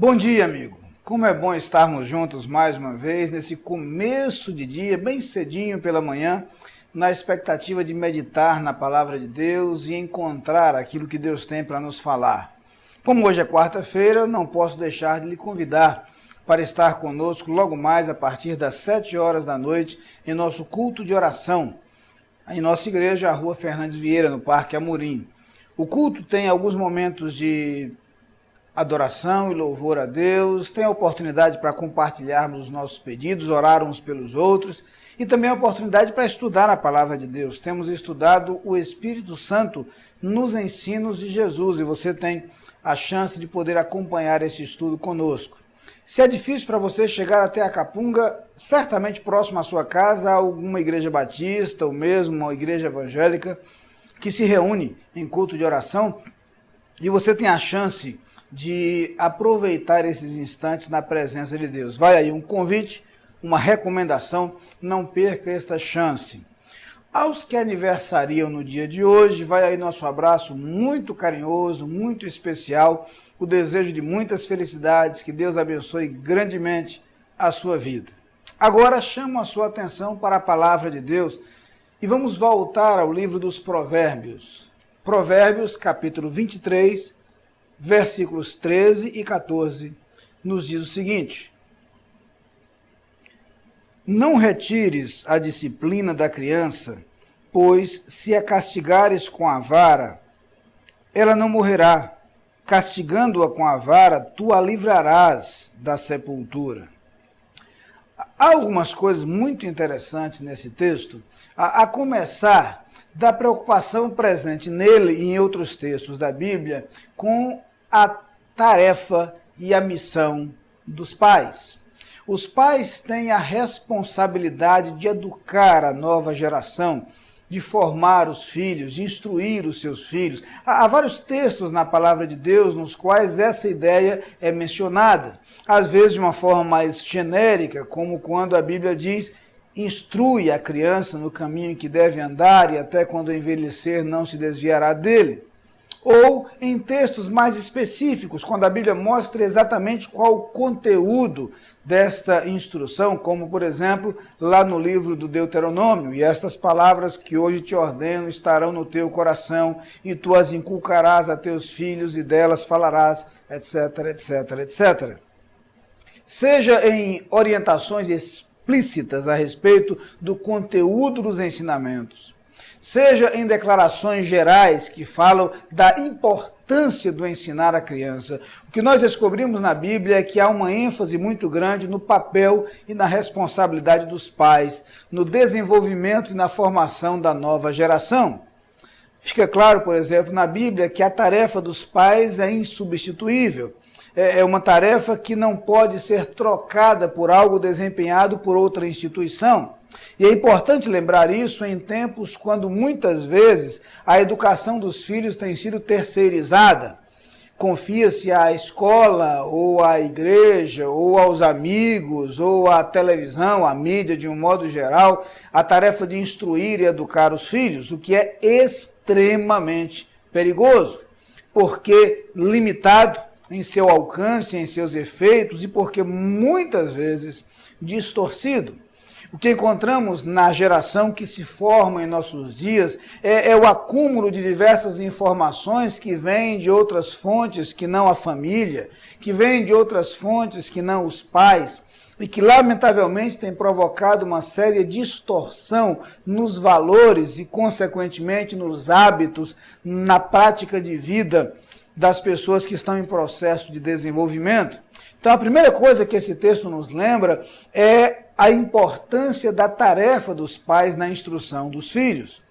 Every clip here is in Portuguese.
Bom dia, amigo. Como é bom estarmos juntos mais uma vez, nesse começo de dia, bem cedinho pela manhã, na expectativa de meditar na palavra de Deus e encontrar aquilo que Deus tem para nos falar. Como hoje é quarta-feira, não posso deixar de lhe convidar para estar conosco logo mais a partir das 7 horas da noite em nosso culto de oração, em nossa igreja, a Rua Fernandes Vieira, no Parque Amorim. O culto tem alguns momentos de adoração e louvor a Deus, tem a oportunidade para compartilharmos os nossos pedidos, orar uns pelos outros e também a oportunidade para estudar a palavra de Deus. Temos estudado o Espírito Santo nos ensinos de Jesus e você tem a chance de poder acompanhar esse estudo conosco. Se é difícil para você chegar até a Capunga, certamente próximo à sua casa há alguma igreja batista ou mesmo uma igreja evangélica que se reúne em culto de oração e você tem a chance de aproveitar esses instantes na presença de Deus. Vai aí um convite, uma recomendação, não perca esta chance. Aos que aniversariam no dia de hoje, vai aí nosso abraço muito carinhoso, muito especial, o desejo de muitas felicidades, que Deus abençoe grandemente a sua vida. Agora chamo a sua atenção para a palavra de Deus e vamos voltar ao livro dos Provérbios. Provérbios, capítulo 23, versículos 13 e 14, nos diz o seguinte: Não retires a disciplina da criança, pois se a castigares com a vara, ela não morrerá. Castigando-a com a vara, tu a livrarás da sepultura. Há algumas coisas muito interessantes nesse texto, a começar da preocupação presente nele e em outros textos da Bíblia com a tarefa e a missão dos pais. Os pais têm a responsabilidade de educar a nova geração, de formar os filhos, de instruir os seus filhos. Há vários textos na palavra de Deus nos quais essa ideia é mencionada, às vezes de uma forma mais genérica, como quando a Bíblia diz: instrui a criança no caminho que deve andar e até quando envelhecer não se desviará dele. Ou em textos mais específicos, quando a Bíblia mostra exatamente qual o conteúdo desta instrução, como, por exemplo, lá no livro do Deuteronômio: e estas palavras que hoje te ordeno estarão no teu coração, e tu as inculcarás a teus filhos, e delas falarás, etc, etc, etc. Seja em orientações explícitas a respeito do conteúdo dos ensinamentos, seja em declarações gerais que falam da importância do ensinar a criança. O que nós descobrimos na Bíblia é que há uma ênfase muito grande no papel e na responsabilidade dos pais, no desenvolvimento e na formação da nova geração. Fica claro, por exemplo, na Bíblia que a tarefa dos pais é insubstituível. É uma tarefa que não pode ser trocada por algo desempenhado por outra instituição. E é importante lembrar isso em tempos quando muitas vezes a educação dos filhos tem sido terceirizada. Confia-se à escola, ou à igreja, ou aos amigos, ou à televisão, à mídia de um modo geral, a tarefa de instruir e educar os filhos, o que é extremamente perigoso, porque limitado em seu alcance, em seus efeitos, e porque muitas vezes distorcido. O que encontramos na geração que se forma em nossos dias é o acúmulo de diversas informações que vêm de outras fontes que não a família, que vêm de outras fontes que não os pais, e que lamentavelmente tem provocado uma séria distorção nos valores e, consequentemente, nos hábitos, na prática de vida das pessoas que estão em processo de desenvolvimento. Então, a primeira coisa que esse texto nos lembra é a importância da tarefa dos pais na instrução dos filhos.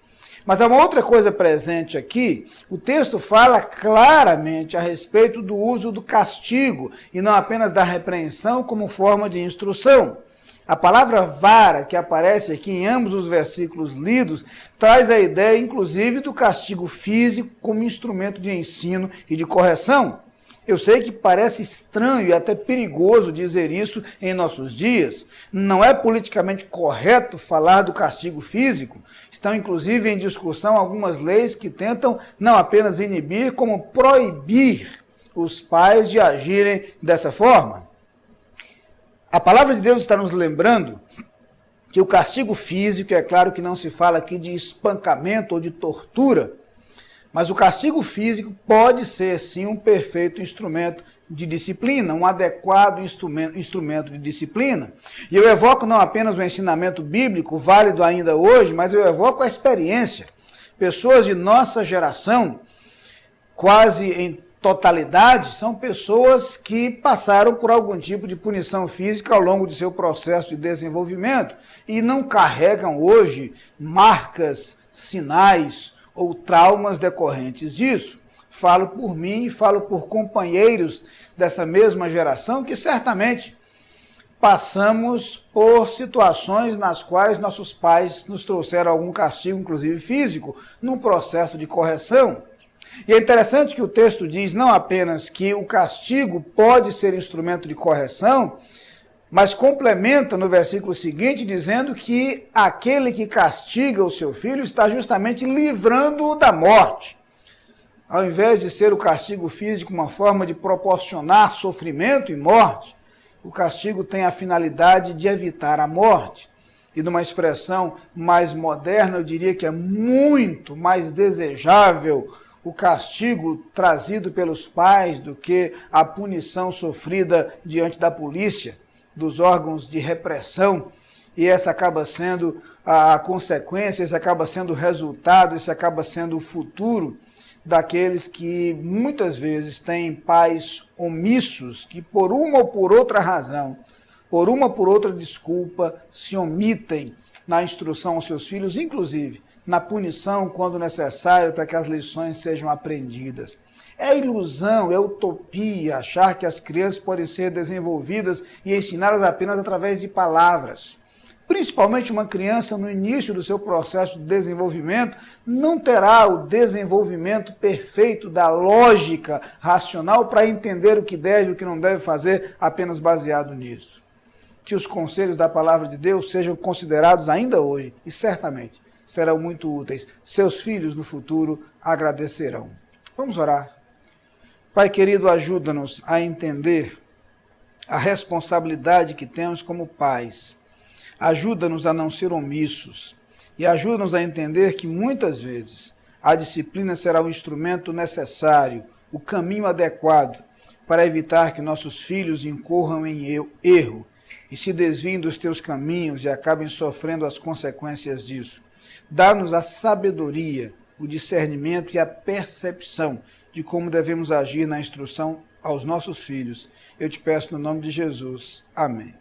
Mas há uma outra coisa presente aqui: o texto fala claramente a respeito do uso do castigo, e não apenas da repreensão como forma de instrução. A palavra vara, que aparece aqui em ambos os versículos lidos, traz a ideia, inclusive, do castigo físico como instrumento de ensino e de correção. Eu sei que parece estranho e até perigoso dizer isso em nossos dias. Não é politicamente correto falar do castigo físico. Estão, inclusive, em discussão algumas leis que tentam não apenas inibir, como proibir os pais de agirem dessa forma. A palavra de Deus está nos lembrando que o castigo físico, é claro que não se fala aqui de espancamento ou de tortura, mas o castigo físico pode ser, sim, um perfeito instrumento de disciplina, um adequado instrumento de disciplina. E eu evoco não apenas o ensinamento bíblico, válido ainda hoje, mas eu evoco a experiência. Pessoas de nossa geração, quase em totalidade, são pessoas que passaram por algum tipo de punição física ao longo de seu processo de desenvolvimento e não carregam hoje marcas, sinais ou traumas decorrentes disso. Falo por mim e falo por companheiros dessa mesma geração que certamente passamos por situações nas quais nossos pais nos trouxeram algum castigo, inclusive físico, num processo de correção. E é interessante que o texto diz não apenas que o castigo pode ser instrumento de correção, mas complementa no versículo seguinte dizendo que aquele que castiga o seu filho está justamente livrando-o da morte. Ao invés de ser o castigo físico uma forma de proporcionar sofrimento e morte, o castigo tem a finalidade de evitar a morte. E numa expressão mais moderna, eu diria que é muito mais desejável o castigo trazido pelos pais do que a punição sofrida diante da polícia, dos órgãos de repressão, e essa acaba sendo a consequência, esse acaba sendo o resultado, esse acaba sendo o futuro daqueles que muitas vezes têm pais omissos, que por uma ou por outra razão, por uma ou por outra desculpa, se omitem na instrução aos seus filhos, inclusive na punição quando necessário para que as lições sejam aprendidas. É ilusão, é utopia achar que as crianças podem ser desenvolvidas e ensinadas apenas através de palavras. Principalmente uma criança no início do seu processo de desenvolvimento não terá o desenvolvimento perfeito da lógica racional para entender o que deve e o que não deve fazer apenas baseado nisso. Que os conselhos da palavra de Deus sejam considerados ainda hoje e certamente serão muito úteis. Seus filhos no futuro agradecerão. Vamos orar. Pai querido, ajuda-nos a entender a responsabilidade que temos como pais. Ajuda-nos a não ser omissos e ajuda-nos a entender que muitas vezes a disciplina será o instrumento necessário, o caminho adequado para evitar que nossos filhos incorram em erro e se desviem dos teus caminhos e acabem sofrendo as consequências disso. Dá-nos a sabedoria, o discernimento e a percepção de como devemos agir na instrução aos nossos filhos. Eu te peço no nome de Jesus. Amém.